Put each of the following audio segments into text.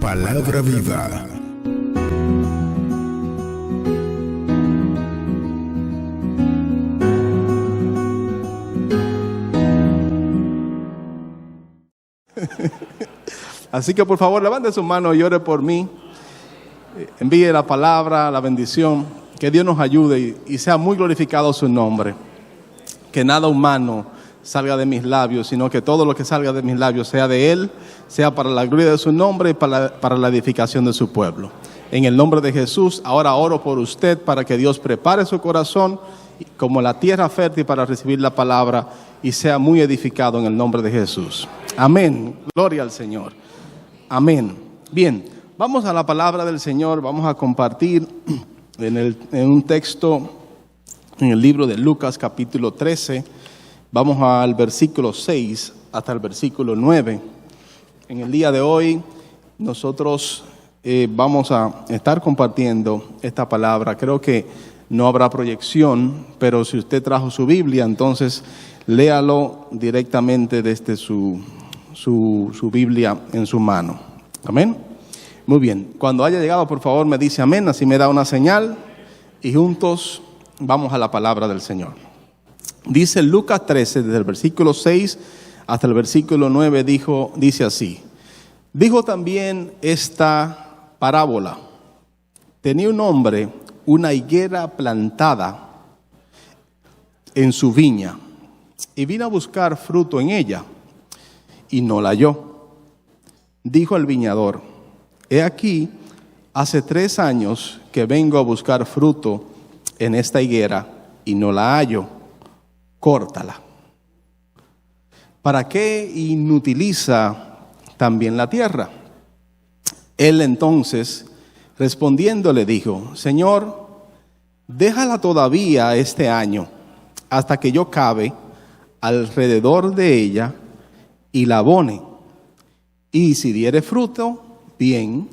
Palabra viva. Así que por favor levante su mano y ore por mí. Envíe la palabra, la bendición. Que Dios nos ayude y sea muy glorificado su nombre. Que nada humano salga de mis labios, sino que todo lo que salga de mis labios sea de Él, sea para la gloria de su nombre y para la edificación de su pueblo. En el nombre de Jesús, ahora oro por usted para que Dios prepare su corazón como la tierra fértil para recibir la palabra y sea muy edificado en el nombre de Jesús. Amén. Gloria al Señor. Amén. Bien, vamos a la palabra del Señor. Vamos a compartir en un texto en el libro de Lucas capítulo 13. Vamos al versículo 6 hasta el versículo 9. En el día de hoy nosotros vamos a estar compartiendo esta palabra. Creo que no habrá proyección, pero si usted trajo su Biblia, entonces léalo directamente desde su Biblia en su mano. Amén. Muy bien. Cuando haya llegado, por favor, me dice amén, así me da una señal y juntos vamos a la palabra del Señor. Dice Lucas 13, desde el versículo 6 hasta el versículo 9, dice así. Dijo también esta parábola. Tenía un hombre una higuera plantada en su viña y vino a buscar fruto en ella y no la halló. Dijo el viñador: he aquí, hace 3 años que vengo a buscar fruto en esta higuera y no la hallo. Córtala. ¿Para qué inutiliza también la tierra? Él entonces, respondiendo, le dijo: Señor, déjala todavía este año, hasta que yo cabe alrededor de ella y la abone. Y si diere fruto, bien,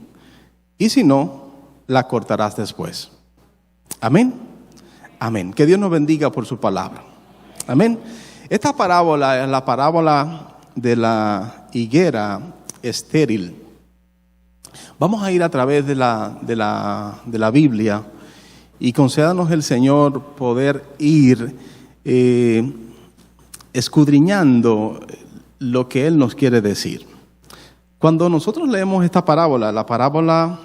y si no, la cortarás después. Amén. Amén. Que Dios nos bendiga por su palabra. Amén. Esta parábola es la parábola de la higuera estéril. Vamos a ir a través de la Biblia y concédanos el Señor poder ir escudriñando lo que Él nos quiere decir. Cuando nosotros leemos esta parábola, la parábola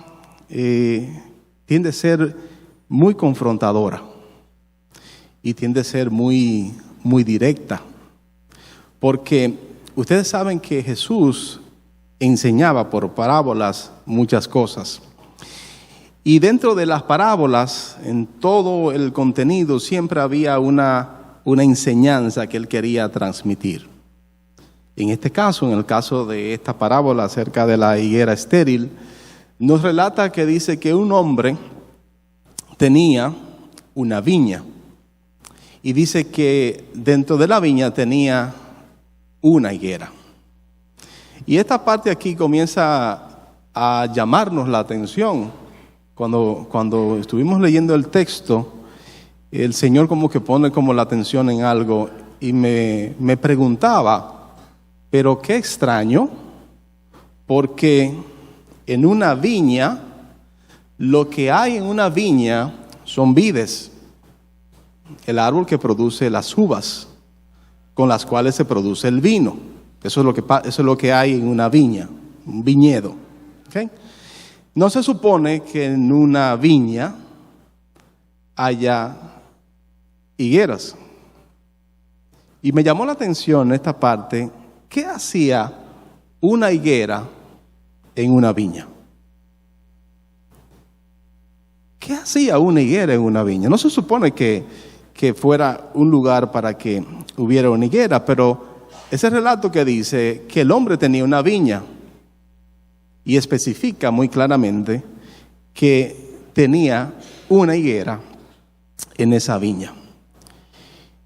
tiende a ser muy confrontadora y tiende a ser muy directa, porque ustedes saben que Jesús enseñaba por parábolas muchas cosas, y dentro de las parábolas, en todo el contenido, siempre había una enseñanza que Él quería transmitir. En este caso, en el caso de esta parábola acerca de la higuera estéril, nos relata que dice que un hombre tenía una viña. Y dice que dentro de la viña tenía una higuera. Y esta parte aquí comienza a llamarnos la atención. Cuando estuvimos leyendo el texto, el Señor como que pone como la atención en algo y me preguntaba, pero qué extraño, porque en una viña, lo que hay en una viña son vides. El árbol que produce las uvas, con las cuales se produce el vino. Eso es lo que hay en una viña, un viñedo. ¿Okay? No se supone que en una viña haya higueras. Y me llamó la atención esta parte. ¿Qué hacía una higuera en una viña? ¿Qué hacía una higuera en una viña? No se supone que fuera un lugar para que hubiera una higuera, pero ese relato que dice que el hombre tenía una viña y especifica muy claramente que tenía una higuera en esa viña.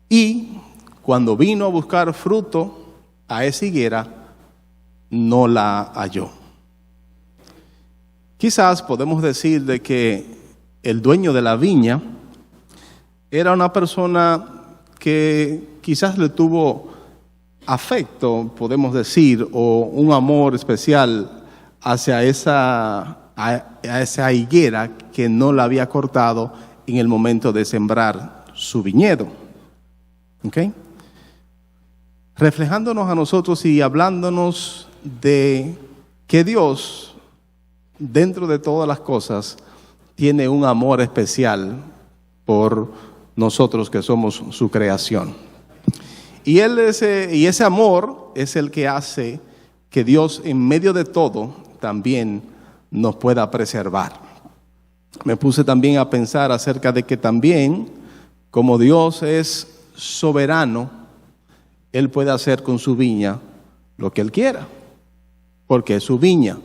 Y cuando vino a buscar fruto a esa higuera, no la halló. Quizás podemos decir de que el dueño de la viña era una persona que quizás le tuvo afecto, podemos decir, o un amor especial hacia esa higuera que no la había cortado en el momento de sembrar su viñedo. ¿Ok? Reflejándonos a nosotros y hablándonos de que Dios, dentro de todas las cosas, tiene un amor especial por nosotros que somos su creación. Y ese amor es el que hace que Dios, en medio de todo, también nos pueda preservar. Me puse también a pensar acerca de que también, como Dios es soberano, Él puede hacer con su viña lo que Él quiera, porque es su viña.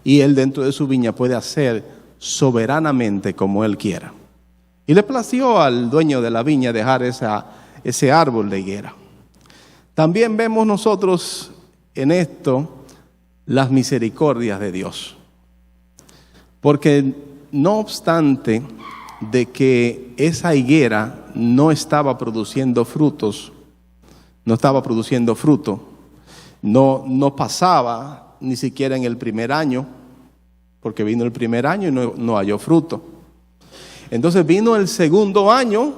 Y Él dentro de su viña puede hacer soberanamente como Él quiera. Y le plació al dueño de la viña dejar ese árbol de higuera. También vemos nosotros en esto las misericordias de Dios. Porque no obstante de que esa higuera no estaba produciendo frutos, no pasaba ni siquiera en el primer año, porque vino el primer año y no halló fruto. Entonces vino el segundo año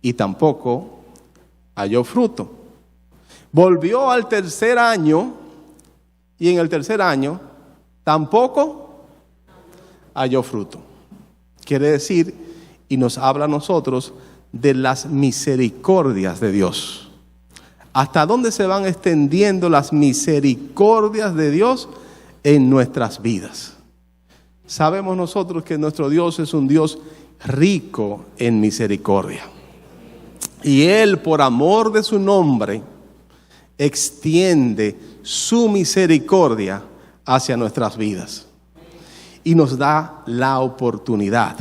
y tampoco halló fruto. Volvió al tercer año y en el tercer año tampoco halló fruto. Quiere decir, y nos habla a nosotros de las misericordias de Dios. ¿Hasta dónde se van extendiendo las misericordias de Dios en nuestras vidas? Sabemos nosotros que nuestro Dios es un Dios rico en misericordia. Y Él, por amor de su nombre, extiende su misericordia hacia nuestras vidas. Y nos da la oportunidad.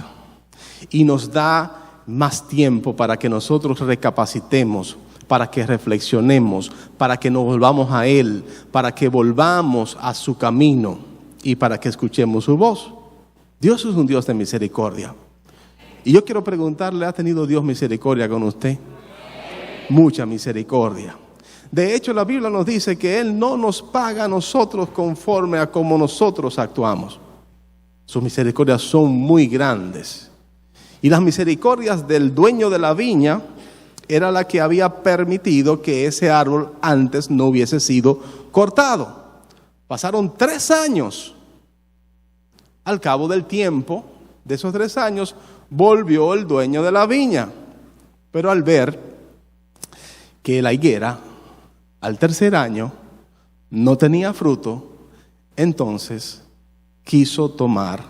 Y nos da más tiempo para que nosotros recapacitemos, para que reflexionemos, para que nos volvamos a Él, para que volvamos a su camino y para que escuchemos su voz. Dios es un Dios de misericordia. Y yo quiero preguntarle, ¿ha tenido Dios misericordia con usted? Mucha misericordia. De hecho, la Biblia nos dice que Él no nos paga a nosotros conforme a como nosotros actuamos. Sus misericordias son muy grandes. Y las misericordias del dueño de la viña era la que había permitido que ese árbol antes no hubiese sido cortado. Pasaron 3 años. Al cabo del tiempo, de esos 3 años, volvió el dueño de la viña. Pero al ver que la higuera, al tercer año, no tenía fruto, entonces quiso tomar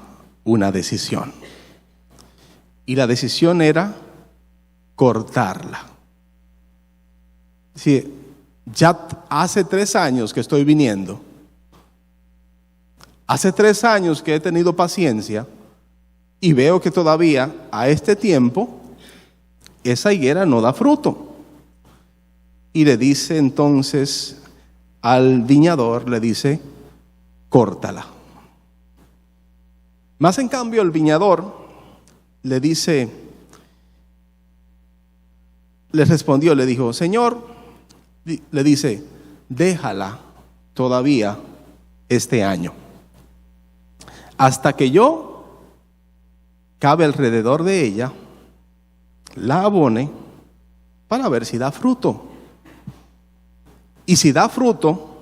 una decisión. Y la decisión era cortarla. Sí, ya hace 3 años que estoy viniendo. Hace 3 años que he tenido paciencia y veo que todavía a este tiempo esa higuera no da fruto. Y le dice entonces al viñador, le dice, córtala. Más en cambio el viñador le respondió, le dijo, Señor, le dice, déjala todavía este año, hasta que yo cabe alrededor de ella, la abone para ver si da fruto. Y si da fruto,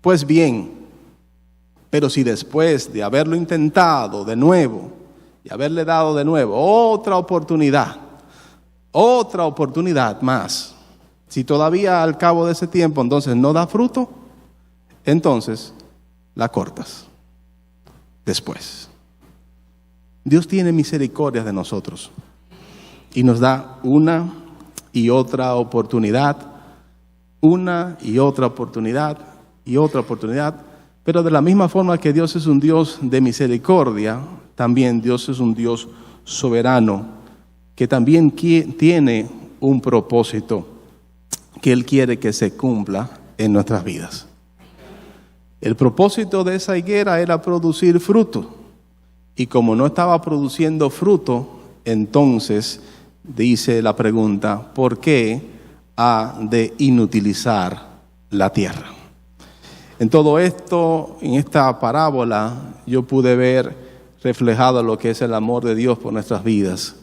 pues bien, pero si después de haberlo intentado de nuevo, y haberle dado de nuevo otra oportunidad más, si todavía al cabo de ese tiempo entonces no da fruto, entonces la cortas después. Dios tiene misericordia de nosotros y nos da una y otra oportunidad, pero de la misma forma que Dios es un Dios de misericordia, también Dios es un Dios soberano, que también tiene un propósito que Él quiere que se cumpla en nuestras vidas. El propósito de esa higuera era producir fruto, y como no estaba produciendo fruto, entonces dice la pregunta, ¿por qué ha de inutilizar la tierra? En todo esto, en esta parábola, yo pude ver reflejado lo que es el amor de Dios por nuestras vidas.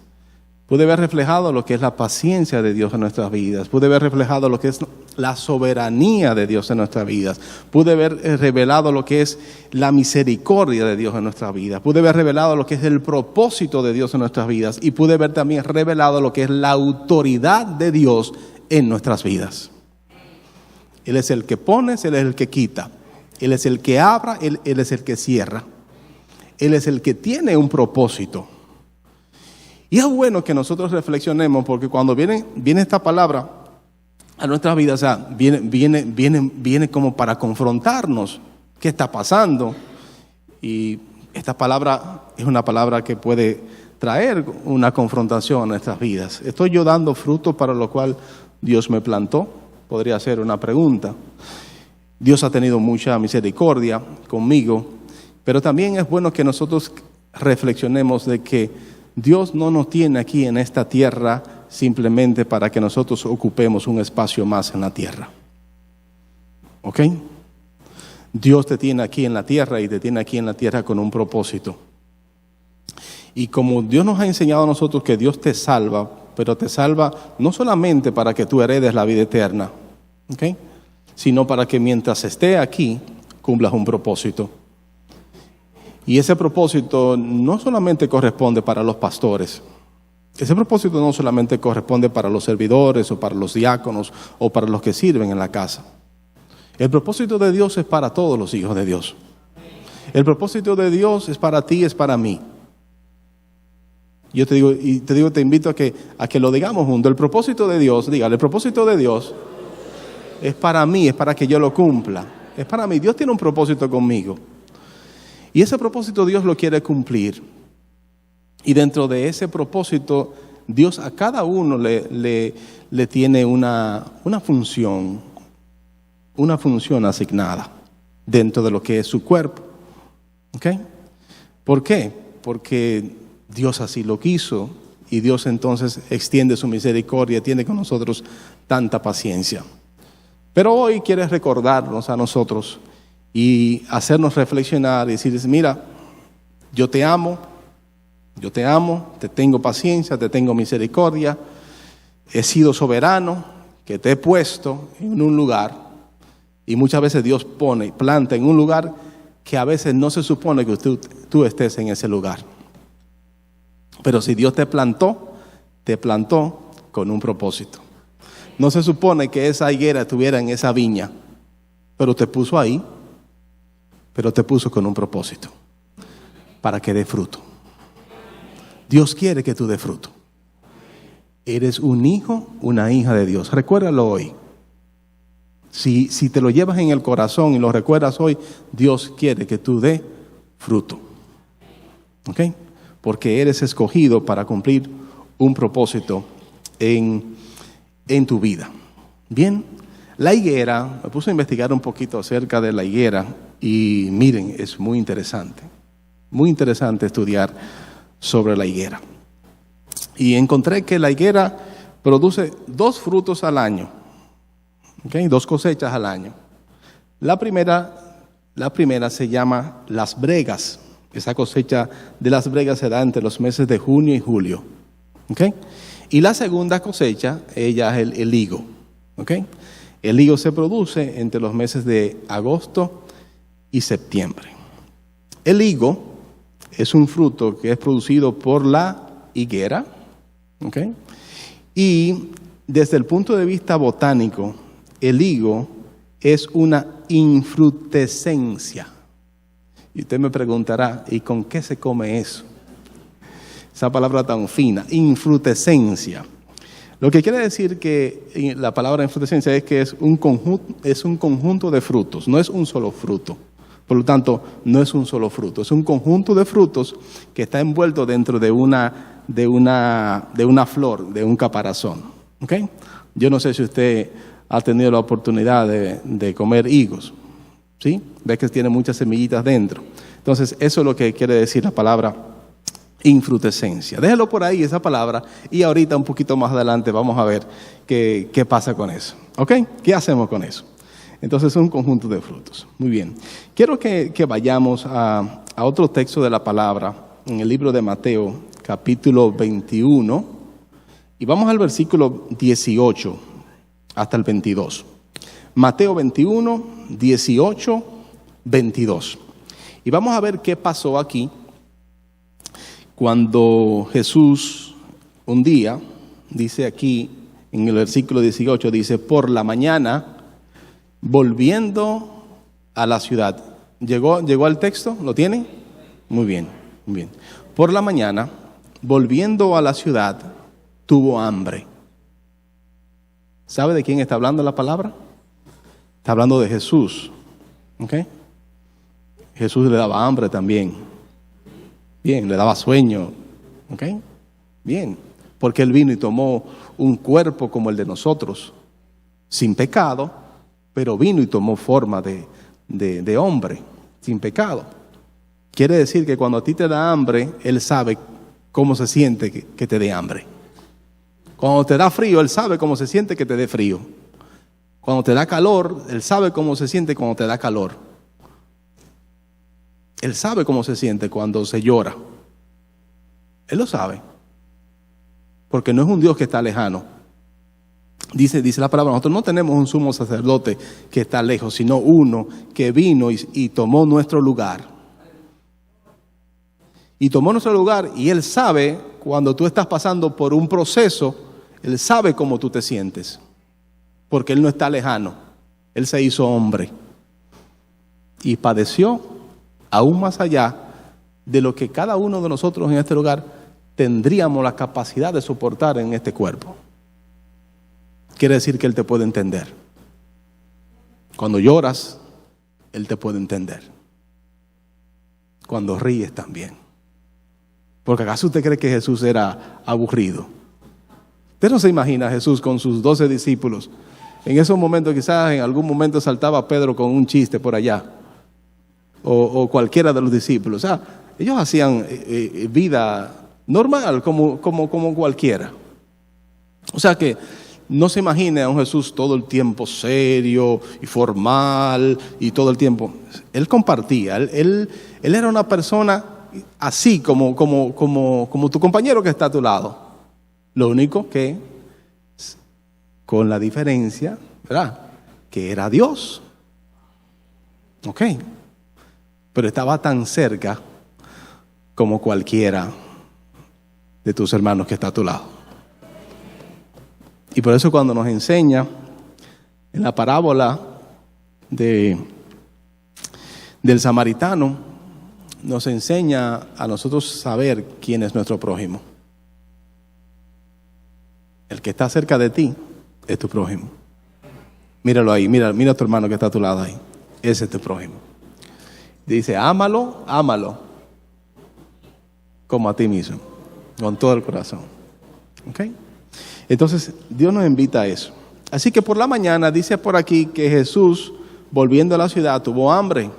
Pude ver reflejado lo que es la paciencia de Dios en nuestras vidas. Pude ver reflejado lo que es la soberanía de Dios en nuestras vidas. Pude ver revelado lo que es la misericordia de Dios en nuestras vidas. Pude ver revelado lo que es el propósito de Dios en nuestras vidas. Y pude ver también revelado lo que es la autoridad de Dios en nuestras vidas. Él es el que pone, Él es el que quita. Él es el que abre, Él es el que cierra. Él es el que tiene un propósito. Y es bueno que nosotros reflexionemos, porque cuando viene esta palabra a nuestras vidas, o sea, viene como para confrontarnos qué está pasando. Y esta palabra es una palabra que puede traer una confrontación a nuestras vidas. ¿Estoy yo dando fruto para lo cual Dios me plantó? Podría ser una pregunta. Dios ha tenido mucha misericordia conmigo, pero también es bueno que nosotros reflexionemos de que Dios no nos tiene aquí en esta tierra simplemente para que nosotros ocupemos un espacio más en la tierra. ¿Ok? Dios te tiene aquí en la tierra y te tiene aquí en la tierra con un propósito. Y como Dios nos ha enseñado a nosotros que Dios te salva, pero te salva no solamente para que tú heredes la vida eterna, ¿ok?, sino para que mientras esté aquí cumplas un propósito. Y ese propósito no solamente corresponde para los pastores. Ese propósito no solamente corresponde para los servidores o para los diáconos o para los que sirven en la casa. El propósito de Dios es para todos los hijos de Dios. El propósito de Dios es para ti, es para mí. Yo te digo, te invito a que lo digamos juntos. El propósito de Dios, dígale, el propósito de Dios es para mí, es para que yo lo cumpla. Es para mí. Dios tiene un propósito conmigo. Y ese propósito Dios lo quiere cumplir. Y dentro de ese propósito, Dios a cada uno le tiene una función asignada dentro de lo que es su cuerpo. ¿Ok? ¿Por qué? Porque Dios así lo quiso y Dios entonces extiende su misericordia, tiene con nosotros tanta paciencia. Pero hoy quiere recordarnos a nosotros y hacernos reflexionar y decirles, mira, yo te amo, te tengo paciencia, te tengo misericordia, he sido soberano, que te he puesto en un lugar, y muchas veces Dios planta en un lugar que a veces no se supone que tú estés en ese lugar. Pero si Dios te plantó con un propósito. No se supone que esa higuera estuviera en esa viña, pero te puso ahí, pero te puso con un propósito, para que dé fruto. Dios quiere que tú dé fruto. Eres un hijo, una hija de Dios. Recuérdalo hoy. Si te lo llevas en el corazón y lo recuerdas hoy, Dios quiere que tú dé fruto. ¿Ok? Porque eres escogido para cumplir un propósito en tu vida. Bien, la higuera, me puse a investigar un poquito acerca de la higuera y miren, es muy interesante estudiar sobre la higuera. Y encontré que la higuera produce 2 frutos al año, ¿okay? 2 cosechas al año. La primera se llama las bregas. Esa cosecha de las bregas se da entre los meses de junio y julio, ¿okay? Y la segunda cosecha, ella es el higo, ¿okay? El higo se produce entre los meses de agosto y septiembre. El higo es un fruto que es producido por la higuera, ¿okay? Y desde el punto de vista botánico, el higo es una infrutescencia. Y usted me preguntará, ¿y con qué se come eso? Esa palabra tan fina, infrutescencia. Lo que quiere decir que la palabra infrutescencia es que es un conjunto de frutos, no es un solo fruto. Por lo tanto, no es un solo fruto, es un conjunto de frutos que está envuelto dentro de una flor, de un caparazón. ¿Okay? Yo no sé si usted ha tenido la oportunidad de comer higos, ¿sí? Ves que tiene muchas semillitas dentro. Entonces, eso es lo que quiere decir la palabra infrutescencia. Déjelo por ahí esa palabra y ahorita un poquito más adelante vamos a ver qué pasa con eso. ¿Ok? ¿Qué hacemos con eso? Entonces es un conjunto de frutos. Muy bien. Quiero que vayamos a otro texto de la palabra en el libro de Mateo, capítulo 21, y vamos al versículo 18 hasta el 22. Mateo 21, 18, 22. Y vamos a ver qué pasó aquí cuando Jesús un día, dice aquí en el versículo 18, dice, por la mañana, volviendo a la ciudad. ¿Llegó al texto? ¿Lo tienen? Muy bien, muy bien. Por la mañana, volviendo a la ciudad, tuvo hambre. ¿Sabe de quién está hablando la palabra? Está hablando de Jesús. ¿Ok? Jesús le daba hambre también. Bien, le daba sueño. ¿Ok? Bien, porque Él vino y tomó un cuerpo como el de nosotros, sin pecado, pero vino y tomó forma de hombre, sin pecado. Quiere decir que cuando a ti te da hambre, Él sabe cómo se siente que te dé hambre. Cuando te da frío, Él sabe cómo se siente que te dé frío. Cuando te da calor, Él sabe cómo se siente cuando te da calor. Él sabe cómo se siente cuando se llora. Él lo sabe. Porque no es un Dios que está lejano. Dice la palabra, nosotros no tenemos un sumo sacerdote que está lejos, sino uno que vino y tomó nuestro lugar. Y tomó nuestro lugar y Él sabe cuando tú estás pasando por un proceso, Él sabe cómo tú te sientes. Porque Él no está lejano. Él se hizo hombre. Y padeció aún más allá de lo que cada uno de nosotros en este lugar tendríamos la capacidad de soportar en este cuerpo. Quiere decir que Él te puede entender. Cuando lloras, Él te puede entender. Cuando ríes también. Porque ¿acaso usted cree que Jesús era aburrido? Usted no se imagina a Jesús con sus 12 discípulos. En esos momentos quizás en algún momento saltaba Pedro con un chiste por allá. O cualquiera de los discípulos. O sea, ellos hacían vida normal como cualquiera. O sea que no se imagine a un Jesús todo el tiempo serio y formal y todo el tiempo. Él compartía, él era una persona así como tu compañero que está a tu lado. Lo único que, con la diferencia, ¿verdad?, que era Dios. Ok. Pero estaba tan cerca como cualquiera de tus hermanos que está a tu lado. Y por eso cuando nos enseña en la parábola del samaritano, nos enseña a nosotros saber quién es nuestro prójimo. El que está cerca de ti es tu prójimo. Míralo ahí, mira a tu hermano que está a tu lado ahí. Ese es tu prójimo. Dice, ámalo como a ti mismo, con todo el corazón. ¿Ok? Entonces, Dios nos invita a eso. Así que por la mañana dice por aquí que Jesús, volviendo a la ciudad, tuvo hambre.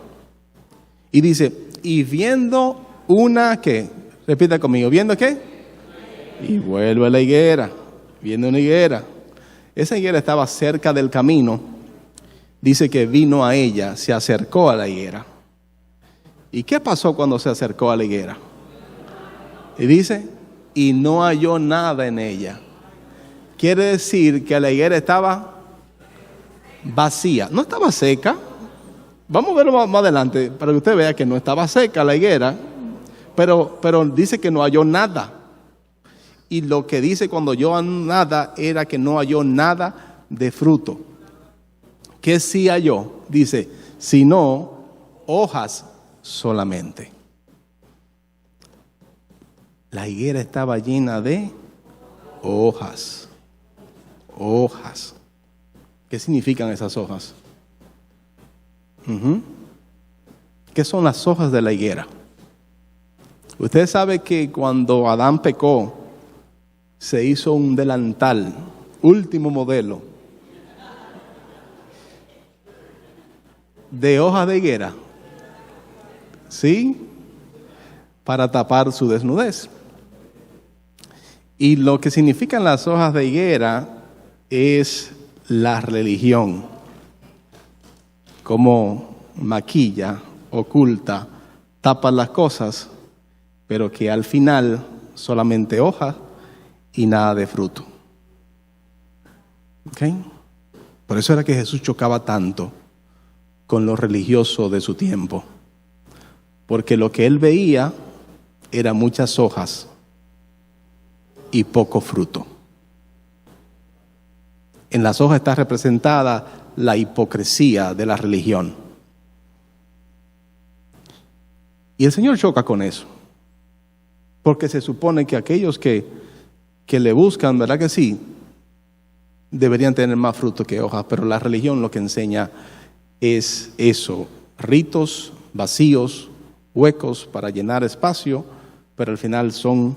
Y dice, y viendo una, ¿qué? Repita conmigo, ¿viendo qué? Y vuelve a la higuera, viendo una higuera. Esa higuera estaba cerca del camino. Dice que vino a ella, se acercó a la higuera. ¿Y qué pasó cuando se acercó a la higuera? Y dice, y no halló nada en ella. Quiere decir que la higuera estaba vacía. No estaba seca. Vamos a verlo más adelante para que usted vea que no estaba seca la higuera. Pero dice que no halló nada. Y lo que dice cuando halló nada era que no halló nada de fruto. ¿Qué sí halló? Dice, sino hojas solamente. La higuera estaba llena de hojas. Hojas. ¿Qué significan esas hojas? ¿Qué son las hojas de la higuera? Usted sabe que cuando Adán pecó, se hizo un delantal, último modelo, de hojas de higuera. ¿Sí? Para tapar su desnudez. Y lo que significan las hojas de higuera es la religión. cómo maquilla, oculta, tapa las cosas, pero que al final solamente hoja y nada de fruto. ¿Okay? Por eso era que Jesús chocaba tanto con lo religioso de su tiempo, porque lo que él veía era muchas hojas y poco fruto. En las hojas está representada la hipocresía de la religión. Y el Señor choca con eso, porque se supone que aquellos que le buscan, ¿verdad que sí?, deberían tener más fruto que hojas, pero la religión lo que enseña es eso, ritos vacíos, huecos para llenar espacio, pero al final son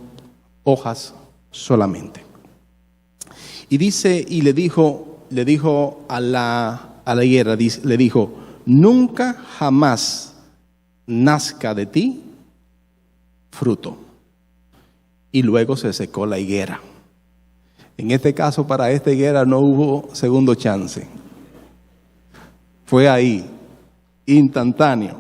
hojas solamente. Y dice, y le dijo a la higuera, le dijo, nunca jamás nazca de ti fruto. Y luego se secó la higuera. En este caso, para esta higuera no hubo segundo chance. Fue ahí, instantáneo.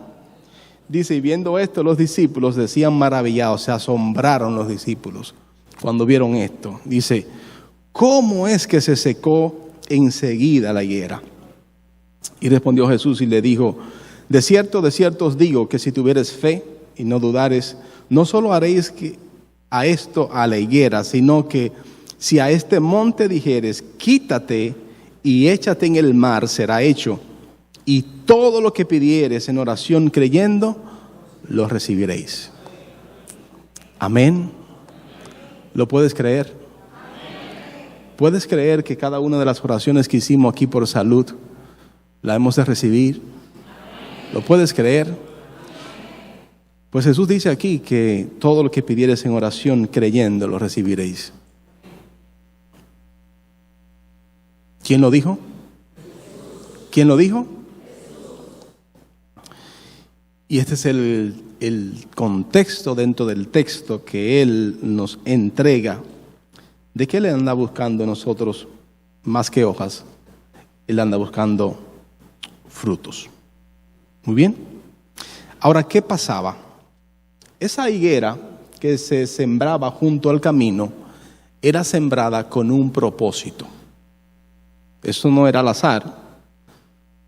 Dice, y viendo esto los discípulos decían maravillados, se asombraron los discípulos cuando vieron esto. Dice, ¿cómo es que se secó enseguida la higuera? Y respondió Jesús y le dijo, de cierto os digo que si tuvieres fe y no dudares, no solo haréis a la higuera, sino que si a este monte dijeres, quítate y échate en el mar, será hecho. Y todo lo que pidieres en oración creyendo, lo recibiréis. Amén. ¿Lo puedes creer? ¿Puedes creer que cada una de las oraciones que hicimos aquí por salud, la hemos de recibir? ¿Lo puedes creer? Pues Jesús dice aquí que todo lo que pidieres en oración creyendo, lo recibiréis. ¿Quién lo dijo? ¿Quién lo dijo? Y este es el contexto dentro del texto que Él nos entrega. ¿De qué Él anda buscando nosotros más que hojas? Él anda buscando frutos. Muy bien. Ahora, ¿qué pasaba? Esa higuera que se sembraba junto al camino era sembrada con un propósito. Eso no era al azar.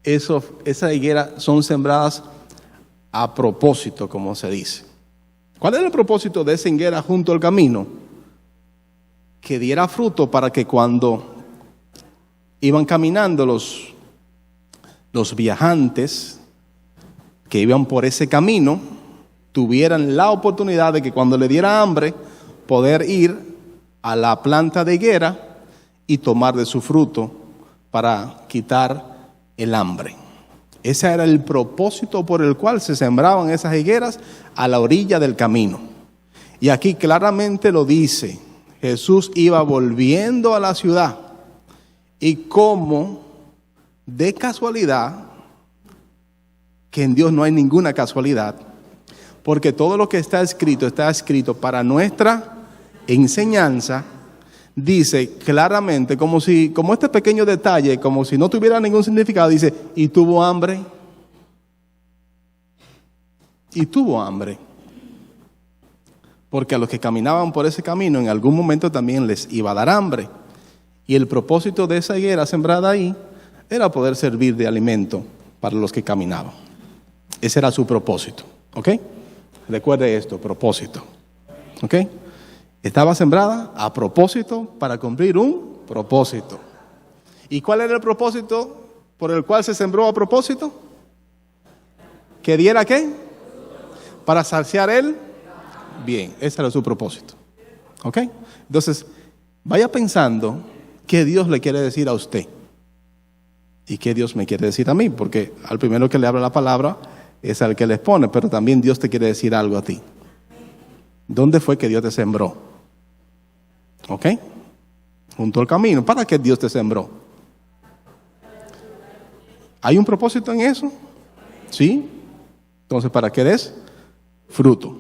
Esas higueras son sembradas a propósito, como se dice. ¿Cuál era el propósito de esa higuera junto al camino? Que diera fruto para que cuando iban caminando los viajantes que iban por ese camino, tuvieran la oportunidad de que cuando le diera hambre, poder ir a la planta de higuera y tomar de su fruto para quitar el hambre. Ese era el propósito por el cual se sembraban esas higueras a la orilla del camino. Y aquí claramente lo dice, Jesús iba volviendo a la ciudad y como de casualidad, que en Dios no hay ninguna casualidad, porque todo lo que está escrito para nuestra enseñanza. Dice claramente, como este pequeño detalle, como si no tuviera ningún significado, dice, y tuvo hambre. Y tuvo hambre. Porque a los que caminaban por ese camino, en algún momento también les iba a dar hambre. Y el propósito de esa higuera sembrada ahí, era poder servir de alimento para los que caminaban. Ese era su propósito, ¿ok? Recuerde esto, propósito, ¿ok? Estaba sembrada a propósito para cumplir un propósito. ¿Y cuál era el propósito por el cual se sembró a propósito? ¿Que diera qué? Para saciar el bien. Ese era su propósito. ¿Ok? Entonces, vaya pensando qué Dios le quiere decir a usted y qué Dios me quiere decir a mí, porque al primero que le habla la palabra es al que le expone, pero también Dios te quiere decir algo a ti. ¿Dónde fue que Dios te sembró? ¿Ok? Junto al camino. ¿Para qué Dios te sembró? ¿Hay un propósito en eso? ¿Sí? Entonces, ¿para qué des fruto?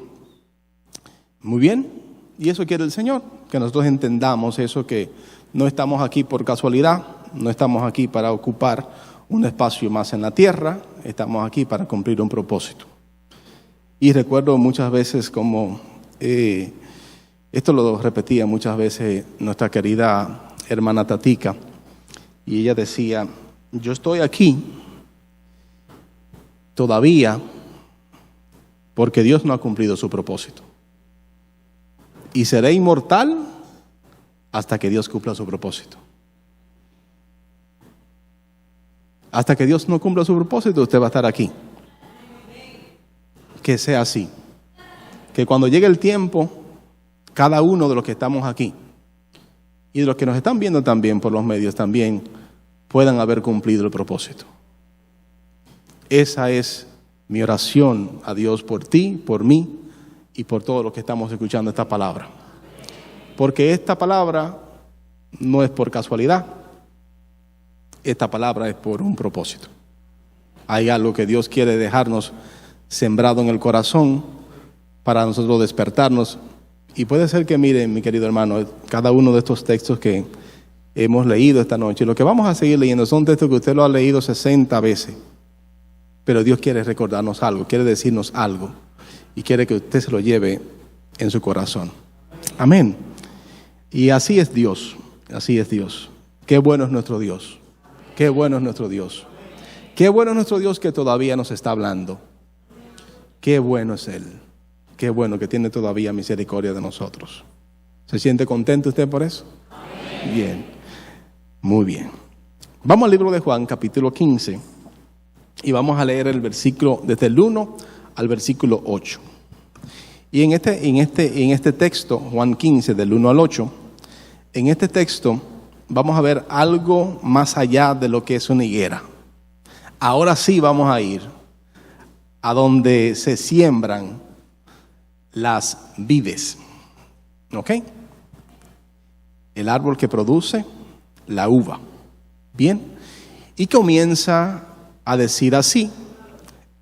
Muy bien. Y eso quiere el Señor, que nosotros entendamos eso, que no estamos aquí por casualidad, no estamos aquí para ocupar un espacio más en la tierra, estamos aquí para cumplir un propósito. Y recuerdo muchas veces como, esto lo repetía muchas veces nuestra querida hermana Tatica, y ella decía, yo estoy aquí todavía porque Dios no ha cumplido su propósito. Y seré inmortal hasta que Dios cumpla su propósito. Hasta que Dios no cumpla su propósito, usted va a estar aquí. Que sea así. Que cuando llegue el tiempo, cada uno de los que estamos aquí y de los que nos están viendo también por los medios también puedan haber cumplido el propósito. Esa es mi oración a Dios por ti, por mí y por todos los que estamos escuchando esta palabra. Porque esta palabra no es por casualidad. Esta palabra es por un propósito. Hay algo que Dios quiere dejarnos sembrado en el corazón para nosotros despertarnos. Y puede ser que, miren, mi querido hermano, cada uno de estos textos que hemos leído esta noche, lo que vamos a seguir leyendo son textos que usted lo ha leído 60 veces. Pero Dios quiere recordarnos algo, quiere decirnos algo. Y quiere que usted se lo lleve en su corazón. Amén. Y así es Dios, así es Dios. Qué bueno es nuestro Dios. Qué bueno es nuestro Dios. Qué bueno es nuestro Dios que todavía nos está hablando. Qué bueno es Él. Qué bueno que tiene todavía misericordia de nosotros. ¿Se siente contento usted por eso? Amén. Bien. Muy bien. Vamos al libro de Juan, capítulo 15. Y vamos a leer el versículo desde el 1 al versículo 8. Y en este texto, Juan 15, del 1 al 8, en este texto vamos a ver algo más allá de lo que es una higuera. Ahora sí vamos a ir a donde se siembran las vides. ¿Ok? El árbol que produce la uva. Bien. Y comienza a decir así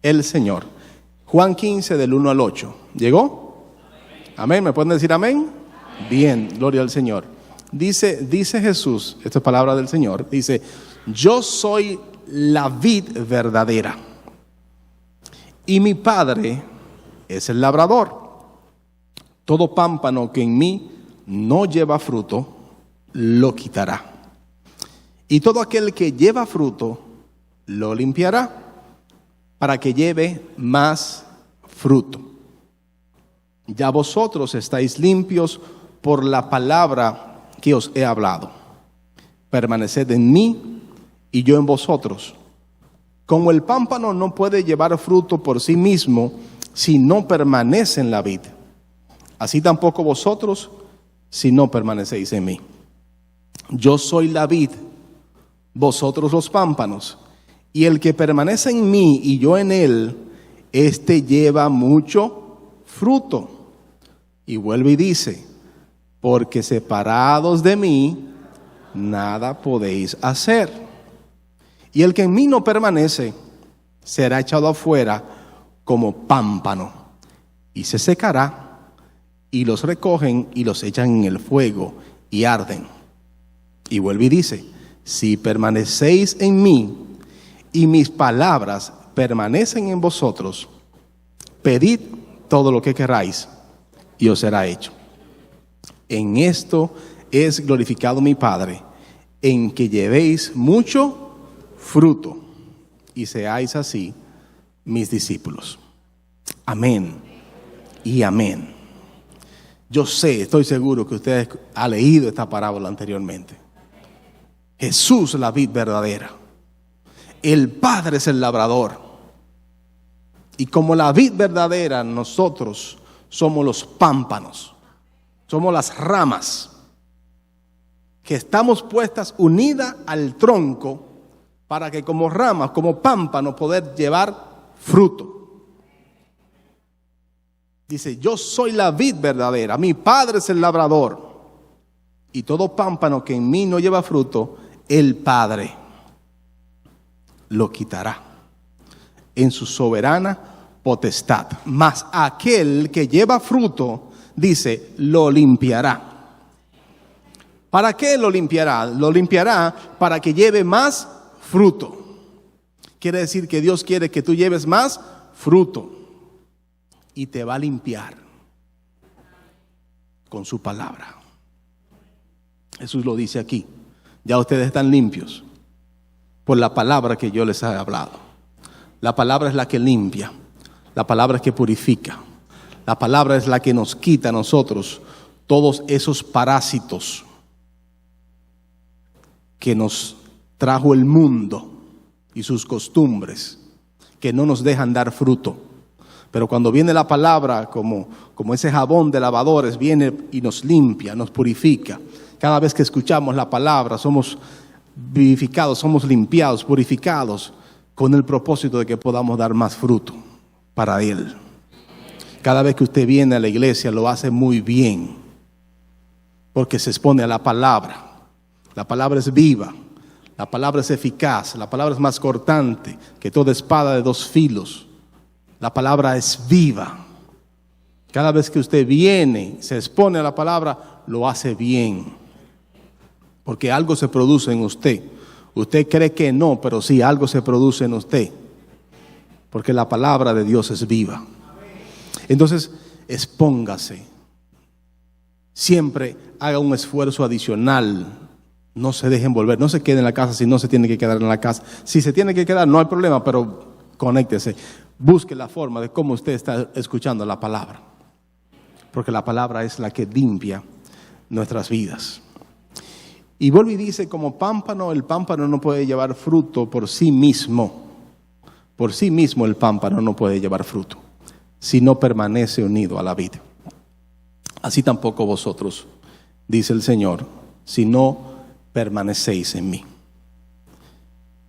el Señor. Juan 15 del 1 al 8. ¿Llegó? Amén. ¿Me pueden decir amén? Bien, gloria al Señor. Dice Jesús, esta es palabra del Señor, dice, yo soy la vid verdadera y mi Padre es el labrador. Todo pámpano que en mí no lleva fruto, lo quitará. Y todo aquel que lleva fruto, lo limpiará para que lleve más fruto. Ya vosotros estáis limpios por la palabra que os he hablado. Permaneced en mí y yo en vosotros. Como el pámpano no puede llevar fruto por sí mismo si no permanece en la vid, así tampoco vosotros si no permanecéis en mí. Yo soy la vid, vosotros los pámpanos, y el que permanece en mí y yo en él, éste lleva mucho fruto. Y vuelve y dice, porque separados de mí, nada podéis hacer. Y el que en mí no permanece, será echado afuera como pámpano, y se secará, y los recogen y los echan en el fuego, y arden. Y vuelve y dice, si permanecéis en mí, y mis palabras permanecen en vosotros, pedid todo lo que queráis, y os será hecho. En esto es glorificado mi Padre, en que llevéis mucho fruto, y seáis así mis discípulos. Amén y amén. Yo sé, estoy seguro que usted ha leído esta parábola anteriormente. Jesús es la vid verdadera. El Padre es el labrador. Y como la vid verdadera, nosotros somos los pámpanos. Somos las ramas que estamos puestas unidas al tronco para que como ramas, como pámpanos, poder llevar fruto. Dice, yo soy la vid verdadera, mi Padre es el labrador. Y todo pámpano que en mí no lleva fruto, el Padre lo quitará en su soberana potestad. Mas aquel que lleva fruto, dice, lo limpiará. ¿Para qué lo limpiará? Lo limpiará para que lleve más fruto. Quiere decir que Dios quiere que tú lleves más fruto y te va a limpiar con su palabra. Jesús lo dice aquí. Ya ustedes están limpios por la palabra que yo les he hablado. La palabra es la que limpia. La palabra es que purifica. La palabra es la que nos quita a nosotros todos esos parásitos que nos trajo el mundo y sus costumbres, que no nos dejan dar fruto. Pero cuando viene la palabra, como ese jabón de lavadores, viene y nos limpia, nos purifica. Cada vez que escuchamos la palabra, somos vivificados, somos limpiados, purificados, con el propósito de que podamos dar más fruto para Él. Cada vez que usted viene a la iglesia, lo hace muy bien, porque se expone a la palabra. La palabra es viva, la palabra es eficaz, la palabra es más cortante que toda espada de dos filos. La palabra es viva. Cada vez que usted viene, se expone a la palabra, lo hace bien. Porque algo se produce en usted. Usted cree que no, pero sí, algo se produce en usted. Porque la palabra de Dios es viva. Entonces, expóngase. Siempre haga un esfuerzo adicional. No se deje envolver. No se quede en la casa si no se tiene que quedar en la casa. Si se tiene que quedar, no hay problema, pero conéctese. Busque la forma de cómo usted está escuchando la palabra. Porque la palabra es la que limpia nuestras vidas. Y vuelve y dice, como pámpano, el pámpano no puede llevar fruto por sí mismo. Por sí mismo el pámpano no puede llevar fruto, si no permanece unido a la vid. Así tampoco vosotros, dice el Señor, si no permanecéis en mí.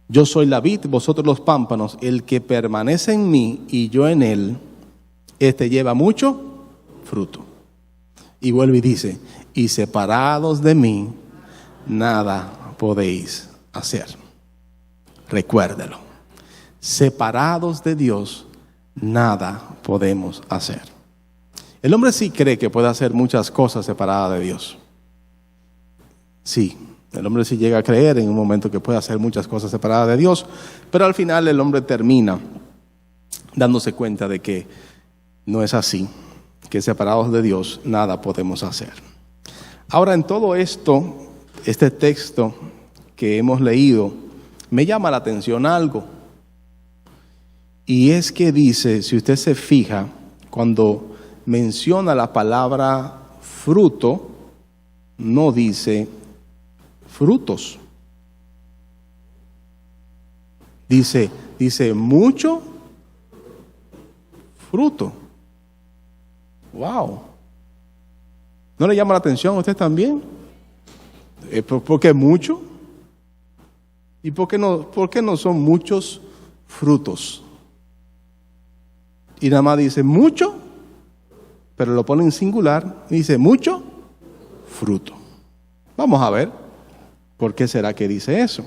Yo soy la vid, vosotros los pámpanos. El que permanece en mí y yo en él, este lleva mucho fruto. Y vuelve y dice, y separados de mí, nada podéis hacer. Recuérdelo. Separados de Dios, nada podemos hacer. El hombre sí cree que puede hacer muchas cosas separadas de Dios. Sí, el hombre sí llega a creer en un momento que puede hacer muchas cosas separadas de Dios, pero al final el hombre termina dándose cuenta de que no es así, que separados de Dios nada podemos hacer. Ahora, en todo esto, este texto que hemos leído, me llama la atención algo. Y es que dice, si usted se fija, cuando menciona la palabra fruto, no dice frutos. Dice mucho fruto. Wow. ¿No le llama la atención a usted también? ¿Por qué mucho? ¿Y por qué no son muchos frutos? Y nada más dice mucho, pero lo pone en singular, y dice mucho fruto. Vamos a ver por qué será que dice eso.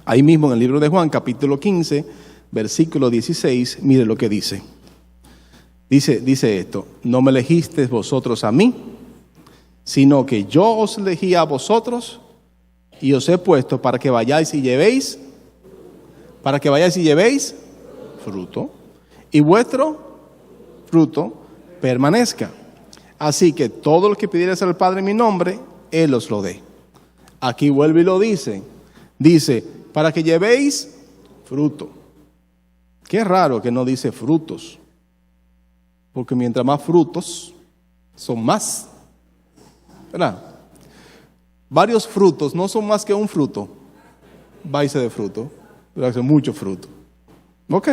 Ahí mismo en el libro de Juan, capítulo 15, versículo 16, mire lo que dice. Dice esto: no me elegisteis vosotros a mí, sino que yo os elegí a vosotros y os he puesto para que vayáis y llevéis fruto, y vuestro fruto permanezca. Así que todo lo que pidierais al Padre en mi nombre, Él os lo dé. Aquí vuelve y lo dice. Dice, para que llevéis fruto. Qué raro que no dice frutos. Porque mientras más frutos, son más. ¿Verdad? Varios frutos no son más que un fruto. Base de fruto. Pero son mucho fruto. Ok.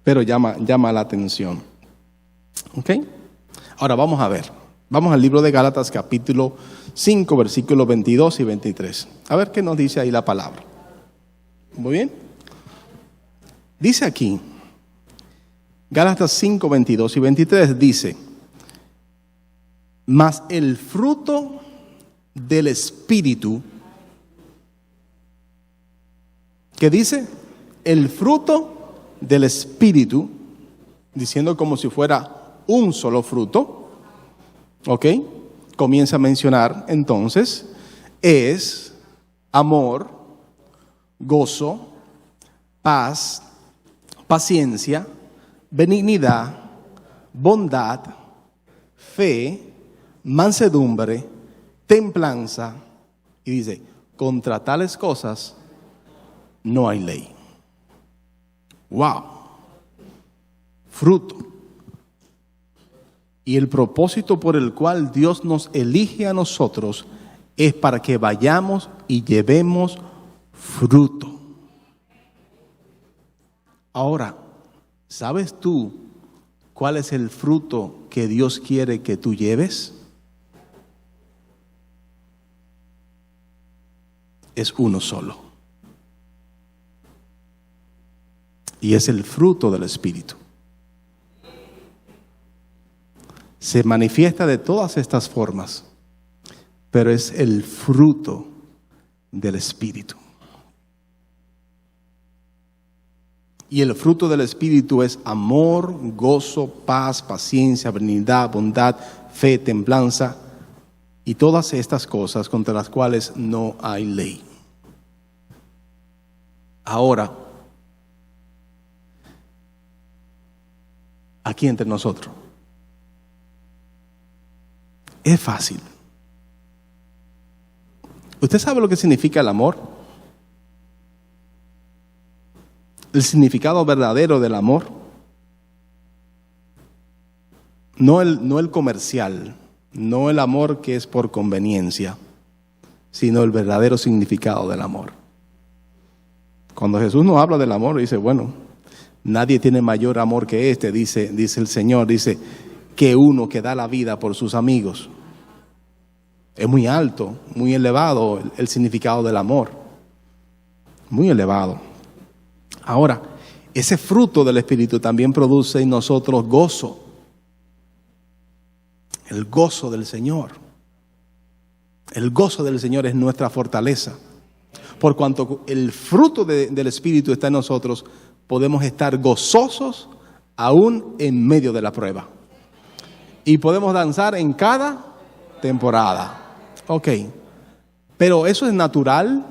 Pero llama la atención. Ok. Ahora vamos a ver. Vamos al libro de Gálatas capítulo 5, versículos 22 y 23. A ver qué nos dice ahí la palabra. Muy bien. Dice aquí, Gálatas 5, 22 y 23 dice, mas el fruto del Espíritu, ¿qué dice? El fruto del Espíritu, diciendo como si fuera un solo fruto, ¿ok? Comienza a mencionar entonces, es amor, gozo, paz, paciencia, benignidad, bondad, fe, mansedumbre, templanza. Y dice, contra tales cosas no hay ley. ¡Wow! Fruto. Y el propósito por el cual Dios nos elige a nosotros es para que vayamos y llevemos fruto. Ahora, ¿sabes tú cuál es el fruto que Dios quiere que tú lleves? Es uno solo. Y es el fruto del Espíritu. Se manifiesta de todas estas formas, pero es el fruto del Espíritu. Y el fruto del Espíritu es amor, gozo, paz, paciencia, benignidad, bondad, fe, templanza y todas estas cosas contra las cuales no hay ley. Ahora, aquí entre nosotros, es fácil. ¿Usted sabe lo que significa el amor? El significado verdadero del amor. No el comercial, no el amor que es por conveniencia, sino el verdadero significado del amor. Cuando Jesús nos habla del amor, dice, bueno, nadie tiene mayor amor que este, dice el Señor, dice, que uno que da la vida por sus amigos. Es muy alto, muy elevado el significado del amor. Muy elevado. Ahora, ese fruto del Espíritu también produce en nosotros gozo. El gozo del Señor. El gozo del Señor es nuestra fortaleza. Por cuanto el fruto del Espíritu está en nosotros, podemos estar gozosos aún en medio de la prueba. Y podemos danzar en cada temporada. Ok. Pero eso es natural.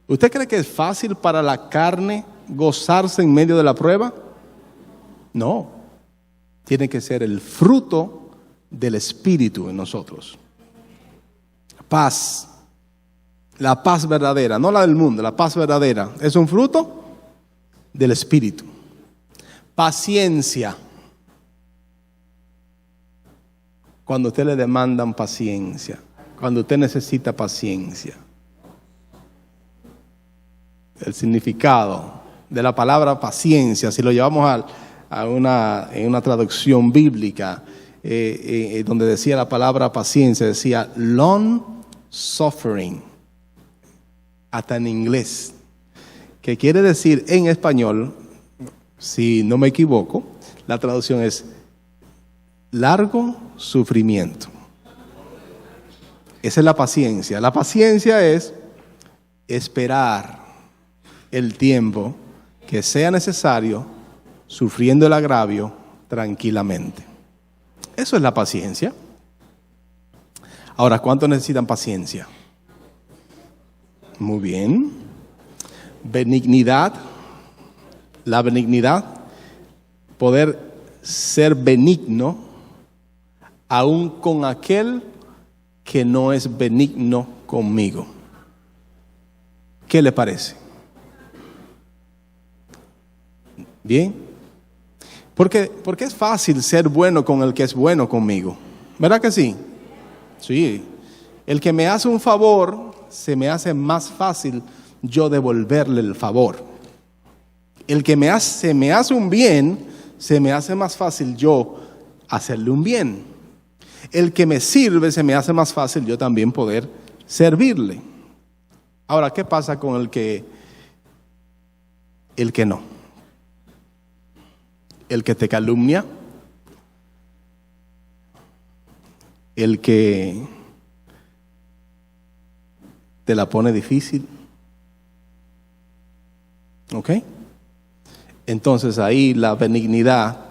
¿Usted cree que es fácil para la carne gozarse en medio de la prueba? No. Tiene que ser el fruto del Espíritu en nosotros. Paz. La paz verdadera, no la del mundo, la paz verdadera. Es un fruto del Espíritu. Paciencia. Cuando usted le demandan paciencia, cuando usted necesita paciencia. El significado de la palabra paciencia, si lo llevamos en una traducción bíblica, donde decía la palabra paciencia, decía long suffering, hasta en inglés, que quiere decir en español, si no me equivoco, la traducción es largo sufrimiento. Esa es la paciencia. La paciencia es esperar el tiempo que sea necesario, sufriendo el agravio tranquilamente. Eso es la paciencia. Ahora, ¿cuántos necesitan paciencia? Muy bien. Benignidad. La benignidad, poder ser benigno aún con aquel que no es benigno conmigo. ¿Qué le parece? Bien. Porque es fácil ser bueno con el que es bueno conmigo. ¿Verdad que sí? Sí. El que me hace un favor, se me hace más fácil yo devolverle el favor. El que se me hace un bien, se me hace más fácil yo hacerle un bien. El que me sirve, se me hace más fácil yo también poder servirle. Ahora, ¿qué pasa con el que no? El que te calumnia, el que te la pone difícil. ¿Ok? Entonces ahí la benignidad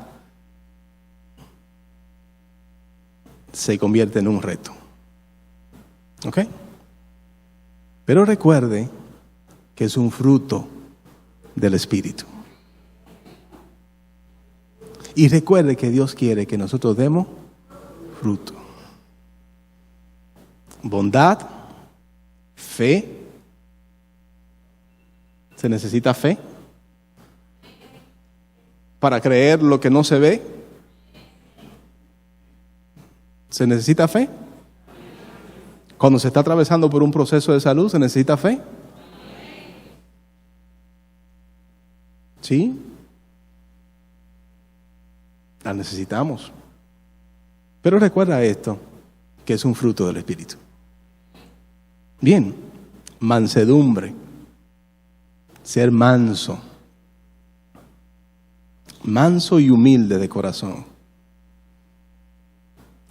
se convierte en un reto. ¿Ok? Pero recuerde que es un fruto del Espíritu. Y recuerde que Dios quiere que nosotros demos fruto. Bondad, fe. ¿Se necesita fe para creer lo que no se ve? ¿Se necesita fe? Cuando se está atravesando por un proceso de salud, ¿se necesita fe? ¿Sí? La necesitamos. Pero recuerda esto, que es un fruto del Espíritu. Bien, mansedumbre, ser manso y humilde de corazón.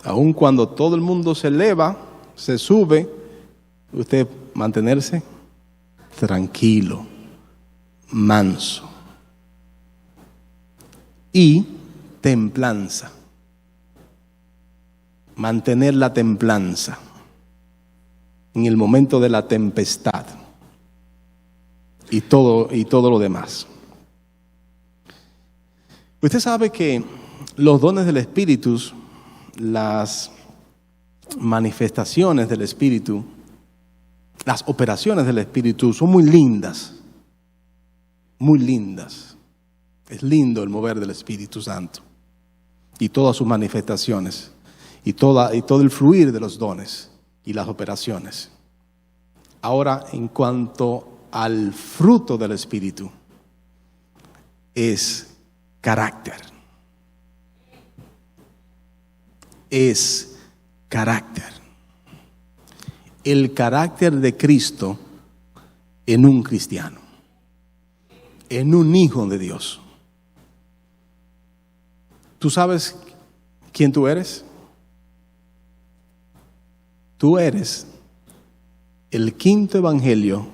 Aun cuando todo el mundo se eleva, se sube, usted mantenerse tranquilo, manso y templanza. Mantener la templanza en el momento de la tempestad y todo lo demás. Usted sabe que los dones del Espíritu, las manifestaciones del Espíritu, las operaciones del Espíritu son muy lindas, muy lindas. Es lindo el mover del Espíritu Santo y todas sus manifestaciones y todo el fluir de los dones y las operaciones. Ahora, en cuanto al fruto del Espíritu, es carácter. Es carácter. El carácter de Cristo en un cristiano, en un hijo de Dios. ¿Tú sabes quién tú eres? Tú eres el quinto evangelio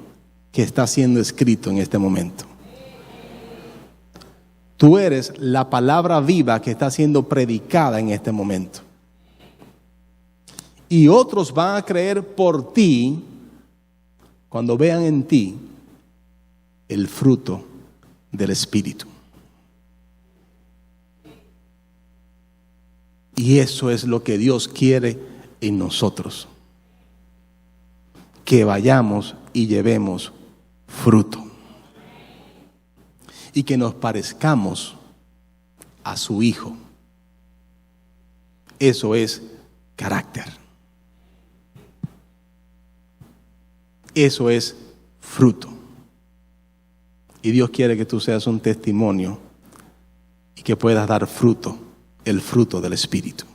que está siendo escrito en este momento. Tú eres la palabra viva que está siendo predicada en este momento. Y otros van a creer por ti cuando vean en ti el fruto del Espíritu. Y eso es lo que Dios quiere en nosotros. Que vayamos y llevemos fruto. Y que nos parezcamos a su Hijo. Eso es carácter. Eso es fruto. Y Dios quiere que tú seas un testimonio y que puedas dar fruto, el fruto del Espíritu.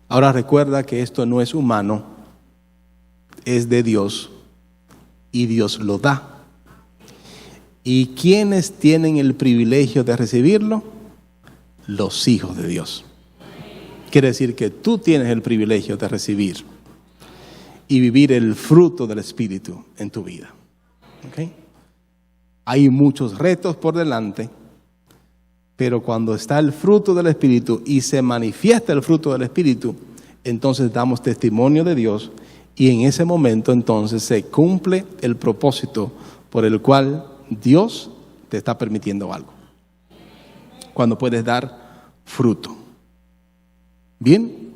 Ahora recuerda que esto no es humano, es de Dios y Dios lo da. ¿Y quiénes tienen el privilegio de recibirlo? Los hijos de Dios. Quiere decir que tú tienes el privilegio de recibir y vivir el fruto del Espíritu en tu vida. ¿Okay? Hay muchos retos por delante, pero cuando está el fruto del Espíritu y se manifiesta el fruto del Espíritu, entonces damos testimonio de Dios y en ese momento entonces se cumple el propósito por el cual Dios te está permitiendo algo. Cuando puedes dar fruto. Bien.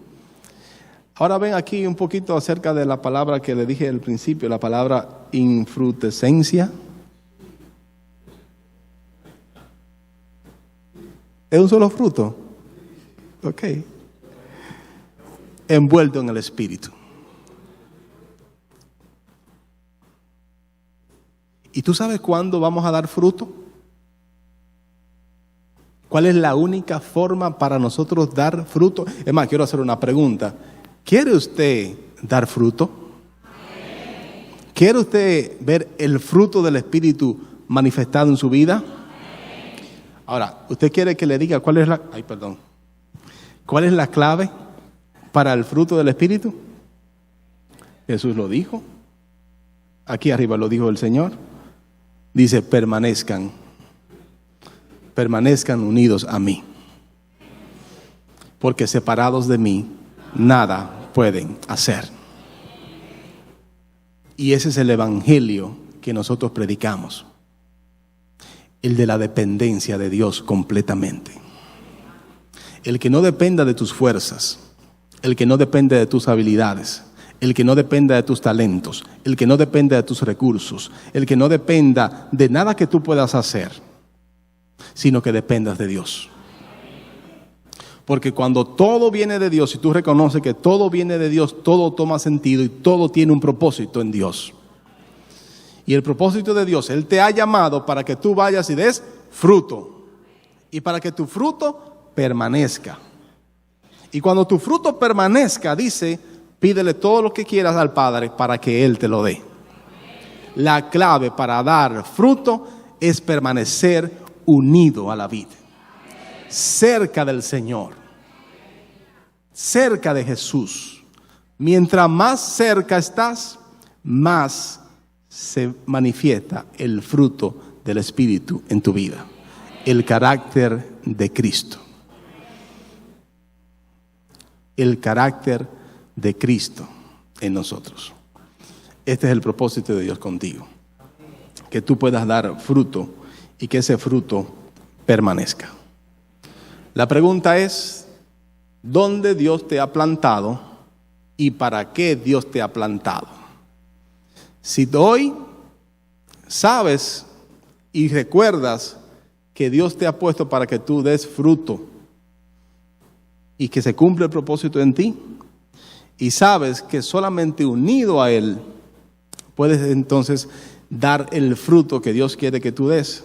Ahora ven aquí un poquito acerca de la palabra que le dije al principio, la palabra infrutescencia. ¿Es un solo fruto? Ok. Envuelto en el Espíritu. ¿Y tú sabes cuándo vamos a dar fruto? ¿Cuál es la única forma para nosotros dar fruto? Es más, quiero hacer una pregunta. ¿Quiere usted dar fruto? ¿Quiere usted ver el fruto del Espíritu manifestado en su vida? Ahora, ¿usted quiere que le diga cuál es la clave para el fruto del Espíritu? Jesús lo dijo. Aquí arriba lo dijo el Señor. Dice, permanezcan unidos a mí. Porque separados de mí, nada pueden hacer. Y ese es el evangelio que nosotros predicamos. el de la dependencia de Dios completamente. El que no dependa de tus fuerzas, el que no depende de tus habilidades, el que no dependa de tus talentos, el que no dependa de tus recursos, el que no dependa de nada que tú puedas hacer, sino que dependas de Dios. Porque cuando todo viene de Dios y tú reconoces que todo viene de Dios, todo toma sentido y todo tiene un propósito en Dios. Y el propósito de Dios, Él te ha llamado para que tú vayas y des fruto. Y para que tu fruto permanezca. Y cuando tu fruto permanezca, dice, pídele todo lo que quieras al Padre para que Él te lo dé. La clave para dar fruto es permanecer unido a la vid, cerca del Señor, cerca de Jesús. Mientras más cerca estás, más se manifiesta el fruto del Espíritu en tu vida, el carácter de Cristo. El carácter de Cristo en nosotros. Este es el propósito de Dios contigo, que tú puedas dar fruto y que ese fruto permanezca. La pregunta es, ¿dónde Dios te ha plantado y para qué Dios te ha plantado? Si hoy sabes y recuerdas que Dios te ha puesto para que tú des fruto y que se cumpla el propósito en ti, y sabes que solamente unido a Él puedes entonces dar el fruto que Dios quiere que tú des,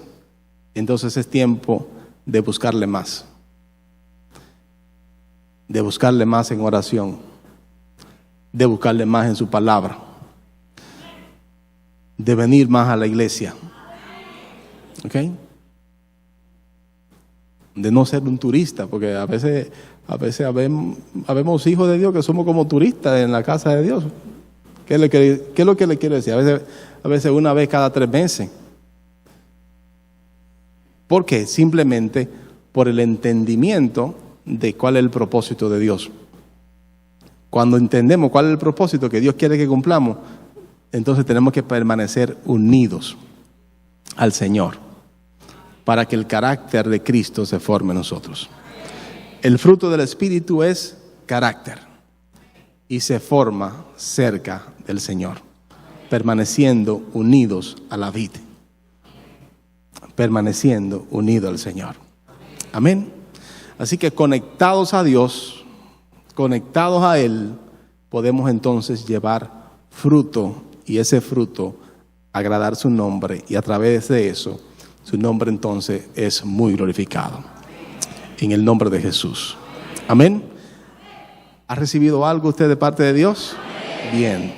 entonces es tiempo de buscarle más. De buscarle más en oración. De buscarle más en su palabra. De venir más a la iglesia. ¿Ok? De no ser un turista, porque a veces habemos hijos de Dios que somos como turistas en la casa de Dios. ¿Qué es lo que le quiero decir? A veces una vez cada 3 meses. ¿Por qué? Simplemente por el entendimiento de cuál es el propósito de Dios. Cuando entendemos cuál es el propósito que Dios quiere que cumplamos, entonces tenemos que permanecer unidos al Señor para que el carácter de Cristo se forme en nosotros. El fruto del Espíritu es carácter y se forma cerca del Señor, permaneciendo unidos a la vid, permaneciendo unidos al Señor. Amén. Así que conectados a Dios, conectados a Él, podemos entonces llevar fruto y ese fruto agradar su nombre, y a través de eso su nombre entonces es muy glorificado. En el nombre de Jesús. Amén. ¿Ha recibido algo usted de parte de Dios? Bien.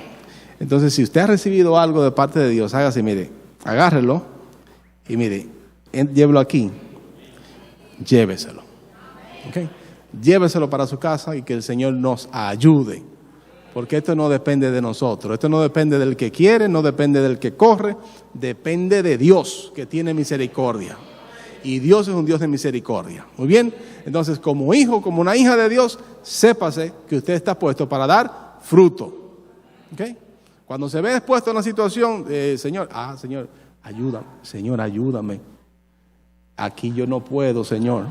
Entonces, si usted ha recibido algo de parte de Dios, hágase, mire, agárrelo y mire, llévelo aquí, lléveselo. ¿Okay? Lléveselo para su casa y que el Señor nos ayude. Porque esto no depende de nosotros, esto no depende del que quiere, no depende del que corre, depende de Dios que tiene misericordia. Y Dios es un Dios de misericordia. Muy bien, entonces como hijo, como una hija de Dios, sépase que usted está puesto para dar fruto. ¿Okay? Cuando se ve expuesto a una situación, Señor, ayúdame. Aquí yo no puedo, Señor.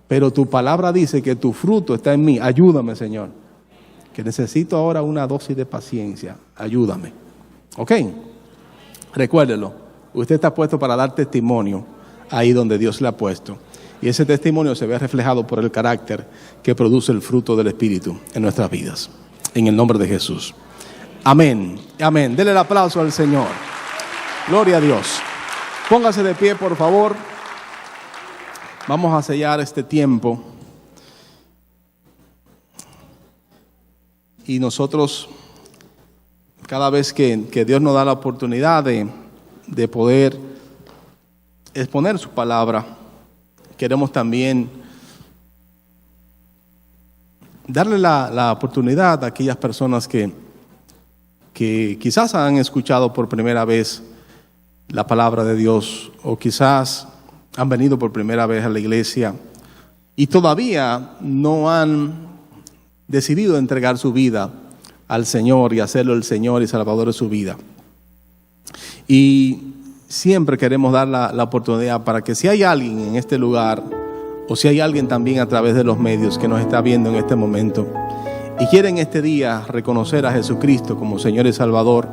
Pero tu palabra dice que tu fruto está en mí. Ayúdame, Señor. Que necesito ahora una dosis de paciencia. Ayúdame. ¿Ok? Recuérdelo. Usted está puesto para dar testimonio ahí donde Dios le ha puesto. Y ese testimonio se ve reflejado por el carácter que produce el fruto del Espíritu en nuestras vidas. En el nombre de Jesús. Amén. Amén. Dele el aplauso al Señor. Gloria a Dios. Póngase de pie, por favor. Vamos a sellar este tiempo. Y nosotros, cada vez que Dios nos da la oportunidad de poder exponer su palabra, queremos también darle la oportunidad a aquellas personas que quizás han escuchado por primera vez la palabra de Dios, o quizás han venido por primera vez a la iglesia y todavía no han decidido entregar su vida al Señor y hacerlo el Señor y Salvador de su vida. Y siempre queremos dar la oportunidad para que si hay alguien en este lugar, o si hay alguien también a través de los medios que nos está viendo en este momento y quiere en este día reconocer a Jesucristo como Señor y Salvador,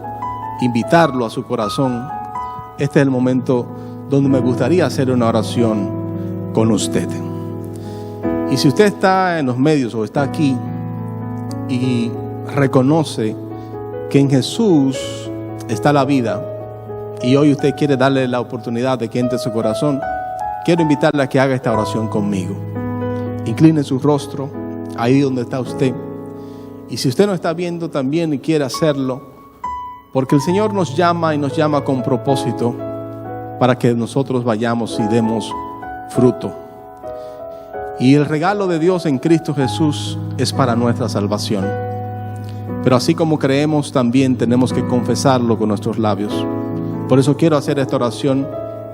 invitarlo a su corazón, este es el momento donde me gustaría hacer una oración con usted. Y si usted está en los medios o está aquí y reconoce que en Jesús está la vida y hoy usted quiere darle la oportunidad de que entre su corazón, quiero invitarle a que haga esta oración conmigo. Incline su rostro ahí donde está usted. Y si usted no está viendo también y quiere hacerlo, porque el Señor nos llama y nos llama con propósito para que nosotros vayamos y demos fruto. Y el regalo de Dios en Cristo Jesús es para nuestra salvación. Pero así como creemos, también tenemos que confesarlo con nuestros labios. Por eso quiero hacer esta oración.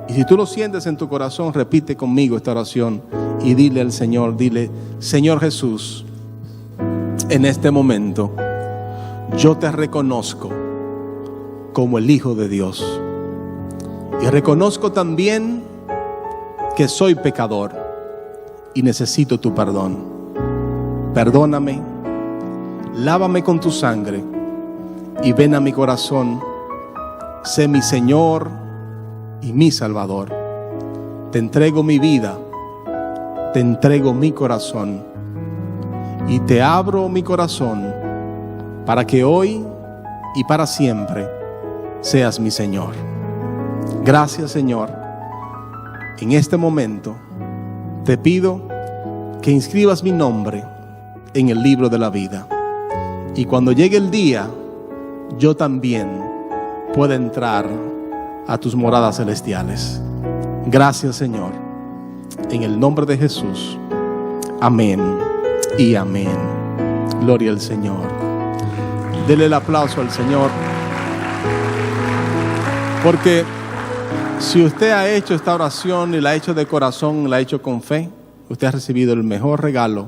Y si tú lo sientes en tu corazón, repite conmigo esta oración y dile al Señor, dile: Señor Jesús, en este momento yo te reconozco como el Hijo de Dios. Y reconozco también que soy pecador y necesito tu perdón. Perdóname, lávame con tu sangre y ven a mi corazón. Sé mi Señor y mi Salvador. Te entrego mi vida, te entrego mi corazón y te abro mi corazón para que hoy y para siempre seas mi Señor. Gracias, Señor. En este momento te pido que inscribas mi nombre en el libro de la vida. Y cuando llegue el día, yo también pueda entrar a tus moradas celestiales. Gracias, Señor. En el nombre de Jesús. Amén y amén. Gloria al Señor. Dele el aplauso al Señor. Porque si usted ha hecho esta oración y la ha hecho de corazón, la ha hecho con fe, usted ha recibido el mejor regalo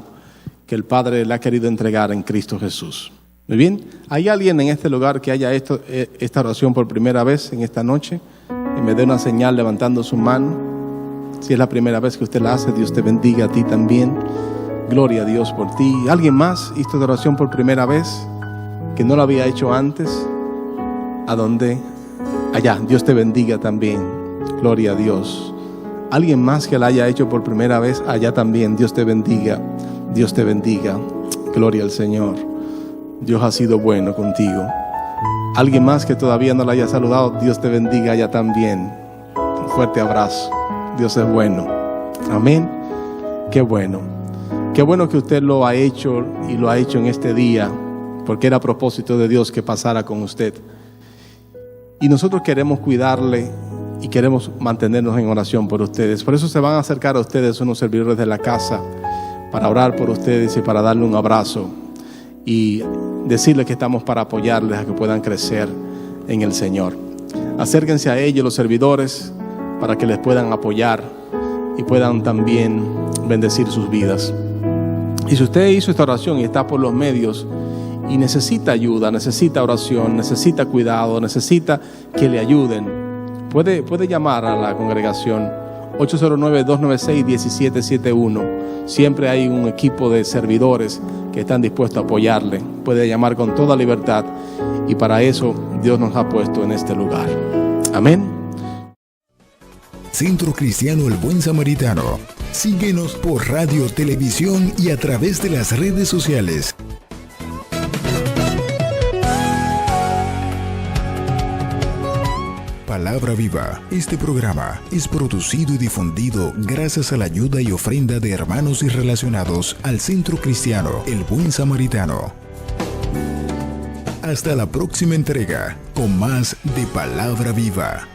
que el Padre le ha querido entregar en Cristo Jesús. Muy bien, ¿hay alguien en este lugar que haya hecho esta oración por primera vez en esta noche? Que me dé una señal levantando su mano. Si es la primera vez que usted la hace, Dios te bendiga a ti también. Gloria a Dios por ti. ¿Alguien más hizo esta oración por primera vez que no la había hecho antes? ¿A dónde? Allá, Dios te bendiga también. Gloria a Dios. ¿Alguien más que la haya hecho por primera vez? Allá también, Dios te bendiga. Dios te bendiga. Gloria al Señor. Dios ha sido bueno contigo. Alguien más que todavía no la haya saludado, Dios te bendiga allá también. Un fuerte abrazo. Dios es bueno. Amén. Qué bueno. Qué bueno que usted lo ha hecho y lo ha hecho en este día, porque era propósito de Dios que pasara con usted. Y nosotros queremos cuidarle y queremos mantenernos en oración por ustedes. Por eso se van a acercar a ustedes unos servidores de la casa para orar por ustedes y para darle un abrazo y decirles que estamos para apoyarles a que puedan crecer en el Señor. Acérquense a ellos, los servidores, para que les puedan apoyar y puedan también bendecir sus vidas. Y si usted hizo esta oración y está por los medios y necesita ayuda, necesita oración, necesita cuidado, necesita que le ayuden, puede llamar a la congregación 809-296-1771. Siempre hay un equipo de servidores que están dispuestos a apoyarle. Puede llamar con toda libertad y para eso Dios nos ha puesto en este lugar. Amén. Centro Cristiano El Buen Samaritano. Síguenos por radio, televisión y a través de las redes sociales. Palabra Viva. Este programa es producido y difundido gracias a la ayuda y ofrenda de hermanos y relacionados al Centro Cristiano El Buen Samaritano. Hasta la próxima entrega con más de Palabra Viva.